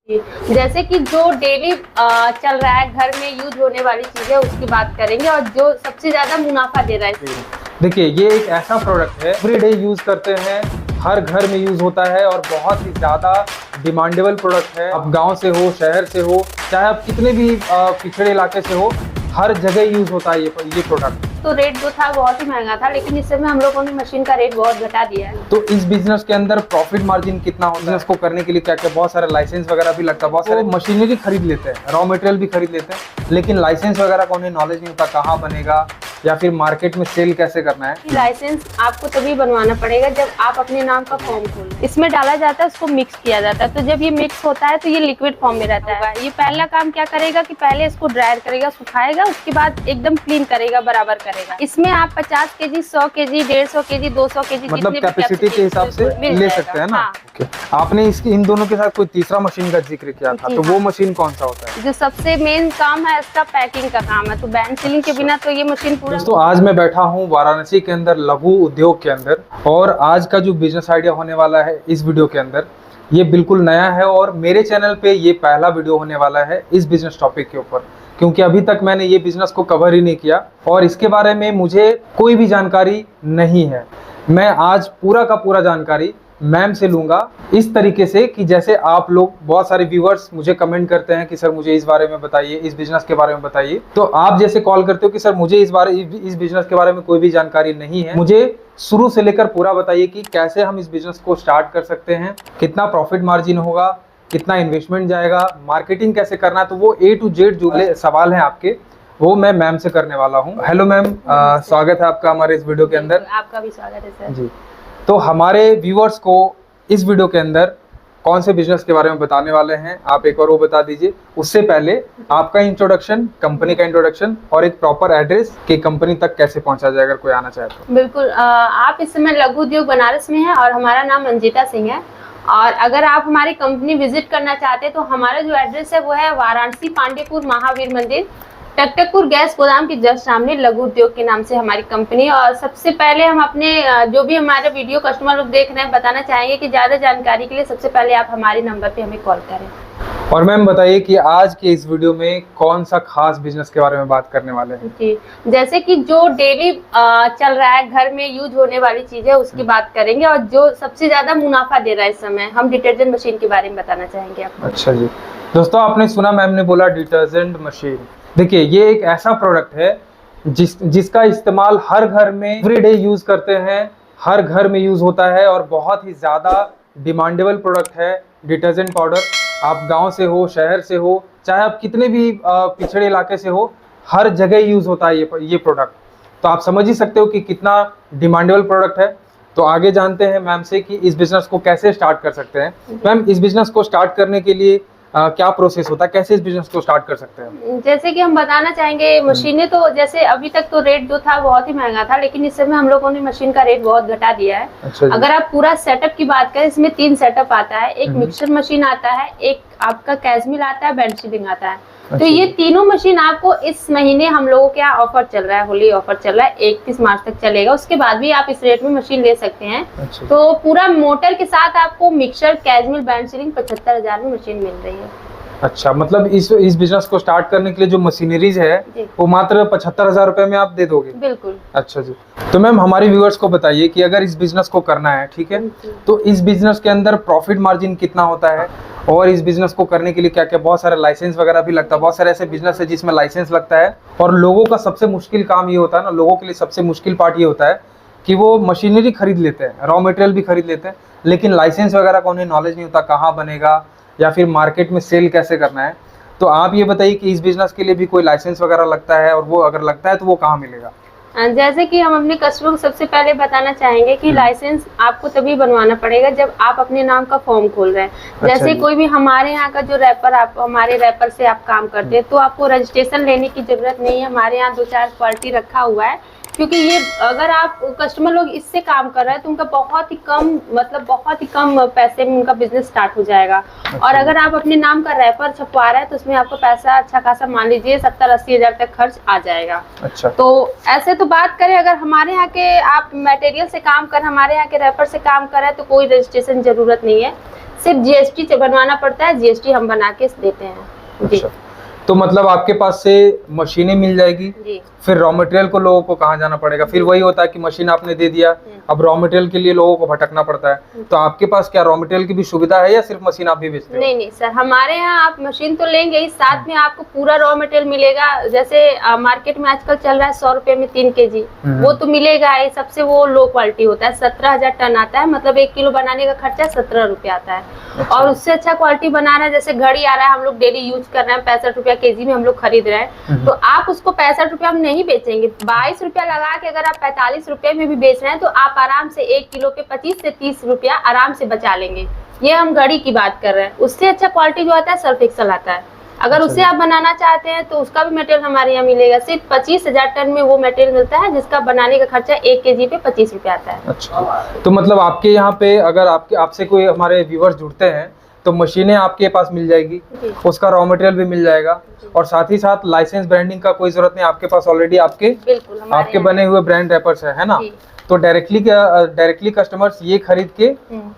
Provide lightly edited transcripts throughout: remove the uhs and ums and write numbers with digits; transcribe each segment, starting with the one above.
जैसे कि जो डेली चल रहा है, घर में यूज होने वाली चीजें उसकी बात करेंगे और जो सबसे ज्यादा मुनाफा दे रहा है। देखिए, ये एक ऐसा प्रोडक्ट है एवरीडे यूज करते हैं, हर घर में यूज होता है और बहुत ही ज्यादा डिमांडेबल प्रोडक्ट है। आप गांव से हो, शहर से हो, चाहे आप कितने भी पिछड़े इलाके से हो, हर जगह यूज होता है ये प्रोडक्ट। तो रेट जो था बहुत ही महंगा था, लेकिन इस समय हम लोगों ने मशीन का रेट बहुत घटा दिया है। तो इस बिजनेस के अंदर प्रॉफिट मार्जिन कितना होता है? बिजनेस को करने के लिए क्या क्या बहुत सारे लाइसेंस वगैरह भी लगता है, बहुत सारे मशीनरी खरीद लेते हैं, रॉ मटेरियल भी खरीद लेते हैं, लेकिन लाइसेंस वगैरह का उन्हें नॉलेज नहीं होता, कहाँ बनेगा या फिर मार्केट में सेल कैसे करना है। लाइसेंस आपको तभी बनवाना पड़ेगा जब आप अपने नाम का फॉर्म खोलें। इसमें डाला जाता है, उसको मिक्स किया जाता है। तो जब ये मिक्स होता है तो ये लिक्विड फॉर्म में रहता है। ये पहला काम क्या करेगा कि पहले इसको ड्रायर करेगा, सुखाएगा, उसके बाद एकदम क्लीन करेगा, बराबर करेगा। इसमें आप 50 केजी, 100 केजी, 150 केजी, 200 केजी, मतलब कैपेसिटी के हिसाब से ले सकते हैं ना। हाँ। Okay. आपने इन दोनों के साथ कोई तीसरा मशीन का जिक्र किया था, तो वो मशीन कौन सा होता है? जो सबसे मेन काम है इसका पैकिंग का काम है। तो बैंड सीलिंग के बिना तो ये मशीन पूरा। दोस्तों, आज मैं बैठा हूँ वाराणसी के अंदर लघु उद्योग के अंदर, और आज का जो बिजनेस आइडिया होने वाला है इस वीडियो के अंदर, ये बिल्कुल नया है और मेरे चैनल पे ये पहला वीडियो होने वाला है इस बिजनेस टॉपिक के ऊपर, क्योंकि अभी तक मैंने ये बिजनेस को कवर ही नहीं किया और इसके बारे में मुझे कोई भी जानकारी नहीं है। मैं आज पूरा का पूरा जानकारी मैम से लूंगा, इस तरीके से कि जैसे आप लोग, बहुत सारे व्यूअर्स मुझे कमेंट करते हैं कि सर मुझे इस बारे में बताइए, इस बिजनेस के बारे में बताइए। तो आप जैसे कॉल करते हो कि सर मुझे इस बिजनेस के बारे में कोई भी जानकारी नहीं है, मुझे शुरू से लेकर पूरा बताइए कि कैसे हम इस बिजनेस को स्टार्ट कर सकते हैं, कितना प्रॉफिट मार्जिन होगा, कितना इन्वेस्टमेंट जाएगा, मार्केटिंग कैसे करना है। तो वो A to Z जो सवाल हैं आपके, वो मैं मैम से करने वाला हूँ। हेलो मैम, स्वागत है आपका हमारे इस वीडियो के अंदर। आपका भी स्वागत है सर जी। तो हमारे व्यूअर्स को इस वीडियो के अंदर कौन से बिजनेस के बारे में बताने वाले हैं, आप एक बार वो बता दीजिए। उससे पहले आपका इंट्रोडक्शन, कंपनी का इंट्रोडक्शन और एक प्रॉपर एड्रेस कि कंपनी तक कैसे पहुंचा जाए अगर कोई आना चाहे तो। बिल्कुल, आप इस समय लघु उद्योग बनारस में हैं और हमारा नाम अंजिता सिंह है। और अगर आप हमारी कंपनी विजिट करना चाहते हैं तो हमारा जो एड्रेस है वो है वाराणसी पांडेपुर महावीर मंदिर, टकटकपुर गैस गोदाम के जस्ट सामने लघु उद्योग के नाम से हमारी कंपनी। और सबसे पहले हम अपने जो भी हमारे वीडियो कस्टमर लोग देख रहे हैं बताना चाहेंगे कि ज़्यादा जानकारी के लिए सबसे पहले आप हमारे नंबर पे हमें कॉल करें। और मैम बताइए कि आज के इस वीडियो में कौन सा खास बिजनेस के बारे में बात करने वाले हैं? जी, जैसे कि जो डेली चल रहा है, घर में यूज होने वाली चीजें उसकी बात करेंगे और जो सबसे ज्यादा मुनाफा दे रहा है इस समय, हम डिटर्जेंट मशीन के बारे में बताना चाहेंगे आपको। अच्छा जी। दोस्तों, आपने सुना, मैम ने बोला डिटर्जेंट मशीन। देखिए, ये एक ऐसा प्रोडक्ट है जिसका इस्तेमाल हर घर में एवरीडे यूज करते हैं, हर घर में यूज होता है और बहुत ही ज्यादा डिमांडेबल प्रोडक्ट है डिटर्जेंट पाउडर। आप गांव से हो, शहर से हो, चाहे आप कितने भी पिछड़े इलाके से हो, हर जगह यूज होता है ये प्रोडक्ट। तो आप समझ ही सकते हो कि कितना डिमांडेबल प्रोडक्ट है। तो आगे जानते हैं मैम से कि इस बिजनेस को कैसे स्टार्ट कर सकते हैं। मैम, इस बिजनेस को स्टार्ट करने के लिए क्या प्रोसेस होता है, कैसे इस बिजनेस को स्टार्ट कर सकते हैं? जैसे कि हम बताना चाहेंगे, मशीनें तो जैसे अभी तक तो रेट जो था बहुत ही महंगा था, लेकिन इस समय हम लोगों ने मशीन का रेट बहुत घटा दिया है। अच्छा, अगर आप पूरा सेटअप की बात करें, इसमें 3 सेटअप आता है। एक मिक्सर मशीन आता है, एक आपका कैजमिल आता है, बैंड सीलिंग आता है। तो ये तीनों मशीन आपको इस महीने हम लोगों के यहाँ ऑफर चल रहा है, होली ऑफर चल रहा है, 31 मार्च तक चलेगा। उसके बाद भी आप इस रेट में मशीन ले सकते हैं। अच्छा। तो पूरा मोटर के साथ आपको मिक्सर, कैजमिल, बैंड सीलिंग 75,000 में मशीन मिल रही है। अच्छा, मतलब इस बिजनेस को स्टार्ट करने के लिए जो मशीनरीज है वो मात्र 75,000 रुपए में आप दे दोगे? बिल्कुल। अच्छा जी। तो मैम, हमारे व्यूअर्स को बताइए कि अगर इस बिजनेस को करना है, ठीक है, तो इस बिजनेस के अंदर प्रॉफिट मार्जिन कितना होता है और इस बिजनेस को करने के लिए क्या क्या बहुत सारे लाइसेंस वगैरह भी लगता है। बहुत सारे ऐसे बिजनेस है जिसमें लाइसेंस लगता है और लोगों का सबसे मुश्किल काम ये होता है ना, लोगों के लिए सबसे मुश्किल पार्ट ये होता है कि वो मशीनरी खरीद लेते हैं, रॉ मटेरियल भी खरीद लेते हैं, लेकिन लाइसेंस वगैरह का उन्हें नॉलेज नहीं होता, कहाँ बनेगा या फिर मार्केट में सेल कैसे करना है। तो आप ये बताइए कि इस बिजनेस के लिए भी कोई लाइसेंस वगैरह लगता है, और वो अगर लगता है तो वो कहाँ मिलेगा? जैसे कि हम अपने कस्टमर को सबसे पहले बताना चाहेंगे कि लाइसेंस आपको तभी बनवाना पड़ेगा जब आप अपने नाम का फॉर्म खोल रहे हैं। जैसे कोई भी हमारे यहाँ का जो रैपर, आप हमारे रैपर से आप काम करते हैं तो आपको रजिस्ट्रेशन लेने की जरूरत नहीं है। हमारे यहाँ 2-4 क्वालिटी रखा हुआ है, क्योंकि ये अगर आप कस्टमर लोग इससे काम कर रहे हैं तो उनका बहुत ही कम, मतलब बहुत ही कम पैसे में उनका बिजनेस स्टार्ट हो जाएगा। और अगर आप अपने नाम का रैपर छपवा रहे हैं तो उसमें आपको पैसा अच्छा खासा, मान लीजिए 70-80 हज़ार तक खर्च आ जाएगा। अच्छा। तो ऐसे तो बात करें, अगर हमारे यहाँ के आप मटेरियल से काम कर, हमारे यहाँ के रैपर से काम कर रहे हैं तो कोई रजिस्ट्रेशन जरूरत नहीं है। सिर्फ जीएसटी से बनवाना पड़ता है, जीएसटी हम बना के देते हैं जी। अच्छा, तो मतलब आपके पास से मशीनें मिल जाएगी, जी फिर रॉ मटेरियल को लोगों को कहाँ जाना पड़ेगा? फिर वही होता है कि मशीन आपने दे दिया, अब रॉ मटेरियल के लिए लोगों को भटकना पड़ता है। तो आपके पास क्या रॉ मटेरियल की भी सुविधा है या सिर्फ मशीन आप भी बेचते हो? नहीं नहीं सर, हमारे यहाँ आप मशीन तो लेंगे ही, साथ में आपको पूरा रॉ मटेरियल मिलेगा। जैसे मार्केट में आजकल चल रहा है 100 रुपए में 3 kg, वो तो मिलेगा। ये सबसे वो लो क्वालिटी होता है, 17,000 टन आता है, मतलब 1 किलो बनाने का खर्चा 17 रुपए आता है। और उससे अच्छा क्वालिटी बना रहा है, जैसे घड़ी आ रहा है, हम लोग डेली यूज कर रहे हैं, 65 रुपया kg में हम लोग खरीद रहे हैं। तो आप उसको 65 रुपया हम नहीं बेचेंगे, 22 रुपया लगा के अगर आप 45 रुपए में भी बेच रहे हैं तो आप आराम से 1 किलो पे 25 से 30 रुपया आराम से बचा लेंगे। ये हम घड़ी की बात कर रहे हैं। उससे अच्छा क्वालिटी जो आता है सर्फ एक्सल आता है। अगर उससे आप बनाना चाहते हैं तो उसका भी मटेरियल हमारे यहाँ मिलेगा। सिर्फ 25,000 टन में वो मटेरियल मिलता है, जिसका बनाने का खर्चा 1 kg पे 25 रुपया आता है। अच्छा, तो मतलब आपके यहाँ पे अगर आपसे कोई हमारे व्यूअर्स जुड़ते हैं तो मशीनें आपके पास मिल जाएगी, उसका रॉ मटेरियल भी मिल जाएगा, और साथ ही साथ लाइसेंस ब्रांडिंग का कोई जरूरत नहीं, आपके पास ऑलरेडी आपके बने हुए ब्रांड रैपर्स है ना? तो डायरेक्टली कस्टमर्स ये खरीद के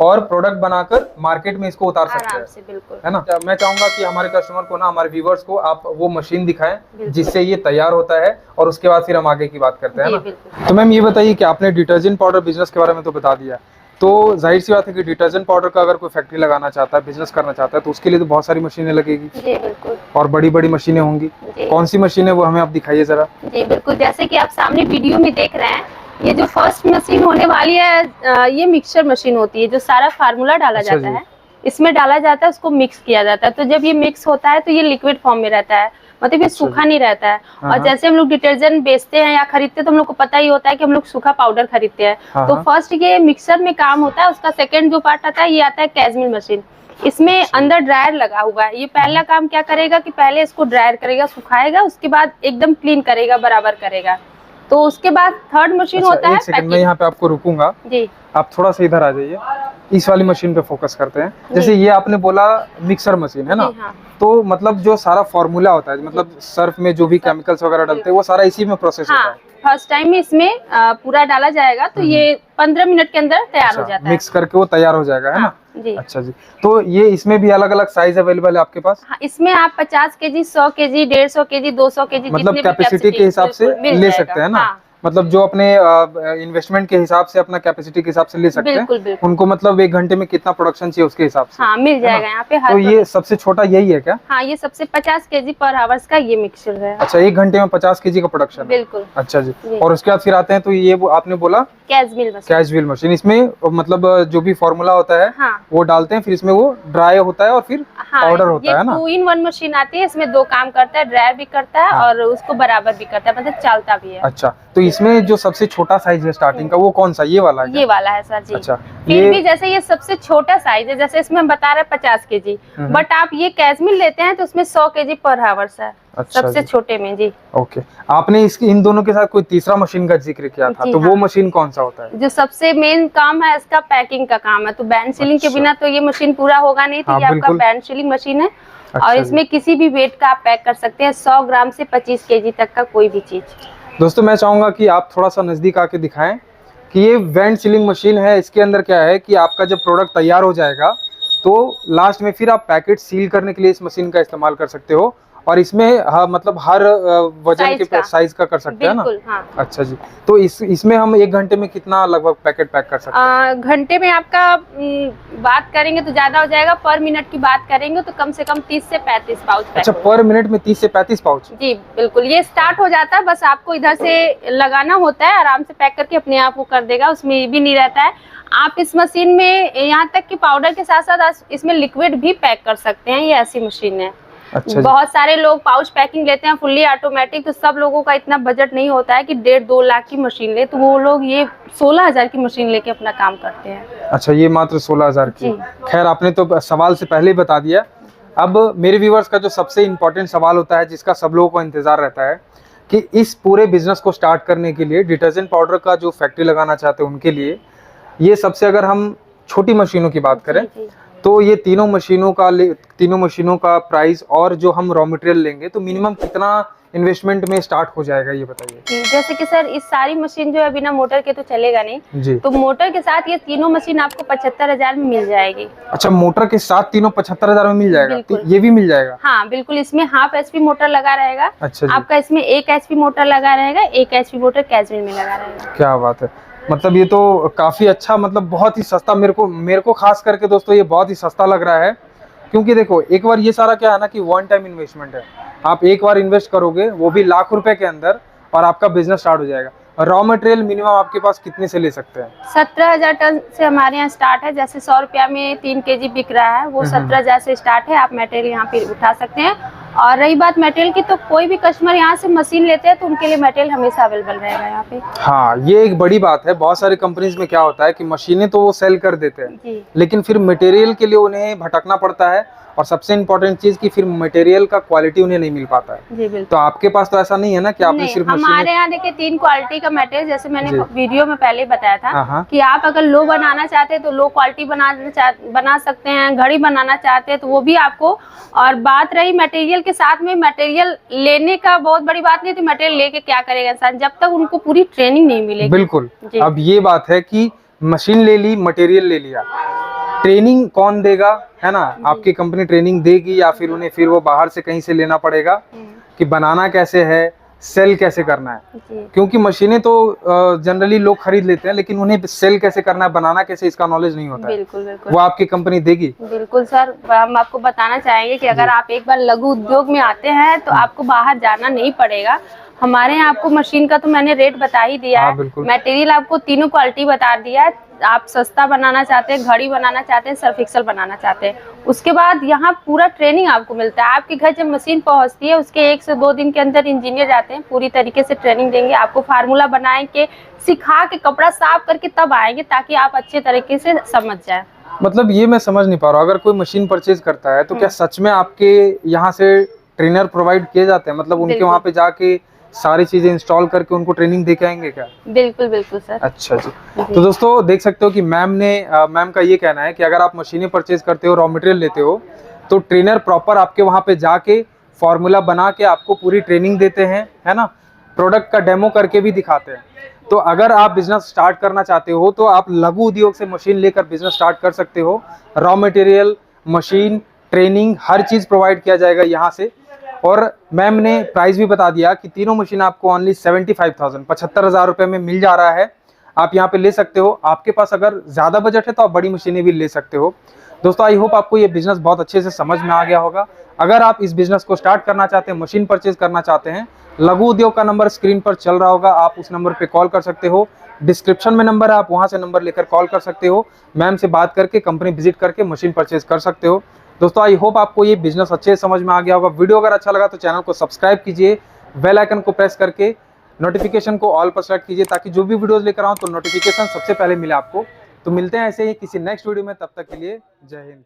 और प्रोडक्ट बनाकर मार्केट में इसको उतार सकते हैं, बिल्कुल है ना? मैं चाहूंगा कि हमारे कस्टमर को ना, हमारे व्यूवर्स को आप वो मशीन दिखाएं जिससे ये तैयार होता है, और उसके बाद फिर हम आगे की बात करते हैं ना। तो मैम ये बताइए कि आपने डिटर्जेंट पाउडर बिजनेस के बारे में तो बता दिया, तो जाहिर सी बात है कि डिटर्जेंट पाउडर का अगर कोई फैक्ट्री लगाना चाहता है, बिजनेस करना चाहता है, तो उसके लिए तो बहुत सारी मशीनें लगेगी जी, बिल्कुल, और बड़ी बड़ी मशीनें होंगी। कौन सी मशीन है वो हमें आप दिखाइए जरा। जी बिल्कुल, जैसे कि आप सामने वीडियो में देख रहे हैं, ये जो फर्स्ट मशीन होने वाली है, ये मिक्सचर मशीन होती है, जो सारा फार्मूला डाला जाता है इसमें डाला जाता है, उसको मिक्स किया जाता है। तो जब ये मिक्स होता है तो ये लिक्विड फॉर्म में रहता है, मतलब ये सूखा नहीं रहता है। और जैसे हम लोग डिटर्जेंट बेचते हैं या खरीदते हैं तो हम लोग को पता ही होता है कि हम लोग सूखा पाउडर खरीदते हैं। तो फर्स्ट ये मिक्सर में काम होता है, उसका सेकंड जो पार्ट आता है ये आता है कैजमिल मशीन। इसमें अंदर ड्रायर लगा हुआ है। ये पहला काम क्या करेगा कि पहले इसको ड्रायर करेगा, सुखाएगा, उसके बाद एकदम क्लीन करेगा, बराबर करेगा। तो उसके बाद थर्ड मशीन होता है। एक सेकंड में यहाँ पे आपको रुकूंगा जी, आप थोड़ा सा इधर आ जाइए, इस वाली मशीन पे फोकस करते हैं। जैसे ये आपने बोला मिक्सर मशीन है ना, हाँ। तो मतलब जो सारा फॉर्मूला होता है, मतलब सर्फ में जो भी केमिकल्स वगैरह डालते हैं वो सारा इसी में प्रोसेस होता है। फर्स्ट टाइम में इसमें पूरा डाला जाएगा तो ये 15 मिनट के अंदर तैयार हो जाता है। मिक्स करके वो तैयार हो जाएगा, है ना? जी। अच्छा जी, तो ये इसमें भी अलग अलग साइज अवेलेबल है आपके पास? हाँ, इसमें आप 50 kg, 100 kg, 150 kg, 200 kg, मतलब कैपेसिटी के हिसाब से ले सकते हैं ना? मतलब जो अपने इन्वेस्टमेंट के हिसाब से, अपना कैपेसिटी के हिसाब से ले सकते हैं। उनको मतलब 1 घंटे में कितना प्रोडक्शन चाहिए उसके हिसाब से। हाँ, मिल जाएगा यहाँ पे। तो ये सबसे छोटा यही है क्या? हाँ, ये सबसे 50 kg पर आवर्स का ये मिक्सचर है। अच्छा, 1 घंटे में 50 kg का प्रोडक्शन? बिल्कुल। अच्छा जी, और उसके बाद फिर आते हैं तो ये आपने बोला कैजमिल मशीन। इसमें मतलब जो भी फॉर्मूला होता है वो डालते हैं, फिर इसमें वो ड्राई होता है और फिर पाउडर होता है ना? 2-in-1 मशीन आती है, इसमें 2 काम करता है, ड्राई भी करता है और उसको बराबर भी करता है, मतलब चलता भी है। अच्छा, तो इसमें जो सबसे छोटा साइज है स्टार्टिंग का वो कौन सा, ये वाला है? ये वाला है सर जी। अच्छा, फिर भी जैसे ये सबसे छोटा साइज है, जैसे इसमें हम बता रहे हैं 50 kg, बट आप ये कैजमिल लेते हैं तो उसमें 100 kg पर आवर्स है। अच्छा, सबसे छोटे में जी। ओके, आपने इन दोनों के साथ कोई तीसरा मशीन का जिक्र किया था, तो वो मशीन कौन सा होता है? जो सबसे मेन काम है इसका पैकिंग का काम है। तो बैंड सीलिंग के बिना तो ये मशीन पूरा होगा नहीं, तो ये आपका बैंड सीलिंग मशीन है। और इसमें किसी भी वेट का आप पैक कर सकते हैं, 100 ग्राम से 25 kg तक का कोई भी चीज। दोस्तों मैं चाहूंगा कि आप थोड़ा सा नजदीक आके दिखाएं कि ये वेंट सीलिंग मशीन है। इसके अंदर क्या है कि आपका जब प्रोडक्ट तैयार हो जाएगा तो लास्ट में फिर आप पैकेट सील करने के लिए इस मशीन का इस्तेमाल कर सकते हो, और इसमें मतलब हर वजन के साइज का कर सकते हैं ना? हाँ। अच्छा जी, तो इसमें हम 1 घंटे में कितना लगभग पैकेट पैक कर सकते हैं? घंटे में आपका बात करेंगे तो ज्यादा हो जाएगा, पर मिनट की बात करेंगे तो कम से कम 30 से 35 पाउच। अच्छा, पर मिनट में 30 से 35 पाउच? जी बिल्कुल, ये स्टार्ट हो जाता है, बस आपको इधर से लगाना होता है, आराम से पैक करके अपने आप वो कर देगा, उसमें भी नहीं रहता है। आप इस मशीन में यहाँ तक कि पाउडर के साथ साथ इसमें लिक्विड भी पैक कर सकते हैं, ये ऐसी मशीन है। अच्छा, बहुत सारे लोग पाउच पैकिंग लेते हैं फुल्ली ऑटोमेटिक, तो सब लोगों का इतना बजट नहीं होता है कि 1.5-2 लाख की मशीन ले, तो वो लोग ये 16,000 की मशीन लेके अपना काम करते हैं। अच्छा, ये मात्र 16,000 की? खैर, आपने तो सवाल से पहले ही बता दिया। अब मेरे व्यूवर्स का जो सबसे इम्पोर्टेंट सवाल होता है, जिसका सब लोगों को इंतजार रहता है, कि इस पूरे बिजनेस को स्टार्ट करने के लिए डिटर्जेंट पाउडर का जो फैक्ट्री लगाना चाहते हैं उनके लिए ये सबसे, अगर हम छोटी मशीनों की बात करें तो ये तीनों मशीनों का प्राइस और जो हम रॉ मटेरियल लेंगे तो मिनिमम कितना इन्वेस्टमेंट में स्टार्ट हो जाएगा, ये बताइए। जी, जैसे कि सर इस सारी मशीन जो है बिना मोटर के तो चलेगा नहीं जी। तो मोटर के साथ ये तीनों मशीन आपको 75,000 में मिल जाएगी। अच्छा, मोटर के साथ तीनों 75,000 में मिल जाएगा? तो बिल्कुल। ये भी मिल जाएगा? हाँ बिल्कुल, इसमें हाफ HP मोटर लगा रहेगा। अच्छा जी। आपका इसमें 1 HP मोटर लगा रहेगा, 1 HP मोटर कैजुअल में लगा रहेगा। क्या बात है, मतलब ये तो काफी अच्छा, मतलब बहुत ही सस्ता। मेरे को खास करके दोस्तों ये बहुत ही सस्ता लग रहा है, क्योंकि देखो एक बार ये सारा क्या है ना कि वन टाइम इन्वेस्टमेंट है। आप एक बार इन्वेस्ट करोगे वो भी लाख रुपए के अंदर, और आपका बिजनेस स्टार्ट हो जाएगा। रॉ मटेरियल मिनिमम आपके पास कितने से ले सकते हैं? 17,000 टन से हमारे यहाँ स्टार्ट है। जैसे 100 रुपया में 3 kg बिक रहा है, वो 17,000 से स्टार्ट है। आप मटेरियल यहाँ पे उठा सकते हैं। और रही बात मटेरियल की, तो कोई भी कस्टमर यहाँ से मशीन लेते हैं तो उनके लिए मटेरियल हमेशा अवेलेबल रहेगा यहाँ पे। हाँ, ये एक बड़ी बात है। बहुत सारी कंपनीज में क्या होता है कि मशीनें तो वो सेल कर देते हैं जी। लेकिन फिर मटेरियल के लिए उन्हें भटकना पड़ता है, और सबसे इम्पोर्टेंट चीज कि फिर मटेरियल का क्वालिटी उन्हें नहीं मिल पाता है। जी बिल्कुल। तो आपके पास तो ऐसा नहीं है ना कि आपने नहीं, सिर्फ हमारे यहाँ देखिए 3 क्वालिटी का मटेरियल, जैसे मैंने जी। वीडियो में पहले बताया हाँ। था कि आप अगर लो बनाना चाहते हैं तो लो क्वालिटी बना सकते हैं। घड़ी बनाना चाहते हैं तो वो भी आपको। और बात रही मटेरियल के साथ में, मटेरियल लेने का बहुत बड़ी बात नहीं, तो मटेरियल लेके क्या करेगा इंसान जब तक उनको पूरी ट्रेनिंग नहीं मिलेगी। बिल्कुल। जी। अब ये बात है कि मशीन ले ली, मटेरियल ले लिया, ट्रेनिंग कौन देगा, है ना? आपकी कंपनी ट्रेनिंग देगी या फिर उन्हें फिर वो बाहर से कहीं से लेना पड़ेगा कि बनाना कैसे है, सेल कैसे करना है? जी। क्योंकि मशीनें तो जनरली लोग खरीद लेते हैं, लेकिन उन्हें सेल कैसे करना है, बनाना कैसे, इसका नॉलेज नहीं होता है। बिल्कुल बिल्कुल। वो आपकी कंपनी देगी? बिल्कुल सर, हम आपको बताना चाहेंगे कि अगर आप एक बार लघु उद्योग में आते हैं तो आपको बाहर जाना नहीं पड़ेगा। हमारे यहाँ आपको मशीन का तो मैंने रेट बता ही दिया हाँ, है। बिल्कुल। मटेरियल आपको तीनों क्वालिटी बता दिया है। आप सस्ता बनाना चाहते हैं, घड़ी बनाना चाहते हैं, सर्फ एक्सल बनाना चाहते हैं, उसके बाद यहाँ पूरा ट्रेनिंग आपको मिलता है। आपके घर जब मशीन पहुँचती है उसके 1 से 2 दिन के अंदर इंजीनियर जाते हैं, पूरी तरीके से ट्रेनिंग देंगे आपको, फार्मूला बनाए के सिखा के कपड़ा साफ करके तब आएंगे, ताकि आप अच्छे तरीके से समझ जाए। मतलब ये मैं समझ नहीं पा रहा हूँ, अगर कोई मशीन परचेज करता है तो क्या सच में आपके यहाँ से ट्रेनर प्रोवाइड किए जाते हैं? मतलब उनके वहाँ पे जाके सारी चीजें इंस्टॉल करके उनको ट्रेनिंग दे के आएंगे क्या? बिल्कुल बिल्कुल सर। अच्छा जी। तो दोस्तों देख सकते हो कि मैम का ये कहना है कि अगर आप मशीनें परचेज करते हो, रॉ मटेरियल लेते हो, तो ट्रेनर प्रॉपर आपके वहाँ पे जाके फॉर्मूला बना के आपको पूरी ट्रेनिंग देते हैं, है ना? प्रोडक्ट का डेमो करके भी दिखाते हैं। तो अगर आप बिजनेस स्टार्ट करना चाहते हो तो आप लघु उद्योग से मशीन लेकर बिजनेस स्टार्ट कर सकते हो। रॉ मटेरियल, मशीन, ट्रेनिंग, हर चीज प्रोवाइड किया जाएगा यहाँ से। और मैम ने प्राइस भी बता दिया कि तीनों मशीन आपको ओनली 75,000 रुपए में मिल जा रहा है। आप यहाँ पे ले सकते हो। आपके पास अगर ज्यादा बजट है तो आप बड़ी मशीनें भी ले सकते हो। दोस्तों आई होप आपको ये बिजनेस बहुत अच्छे से समझ में आ गया होगा। अगर आप इस बिजनेस को स्टार्ट करना चाहते हैं, मशीन परचेज करना चाहते हैं, लघु उद्योग का नंबर स्क्रीन पर चल रहा होगा, आप उस नंबर पे कॉल कर सकते हो। डिस्क्रिप्शन में नंबर है, आप वहां से नंबर लेकर कॉल कर सकते हो। मैम से बात करके, कंपनी विजिट करके मशीन परचेज कर सकते हो। दोस्तों आई होप आपको ये बिजनेस अच्छे से समझ में आ गया होगा। वीडियो अगर अच्छा लगा तो चैनल को सब्सक्राइब कीजिए, बेल आइकन को प्रेस करके नोटिफिकेशन को ऑल पर सेलेक्ट कीजिए, ताकि जो भी वीडियोस लेकर आऊं तो नोटिफिकेशन सबसे पहले मिले आपको। तो मिलते हैं ऐसे ही किसी नेक्स्ट वीडियो में, तब तक के लिए जय हिंद।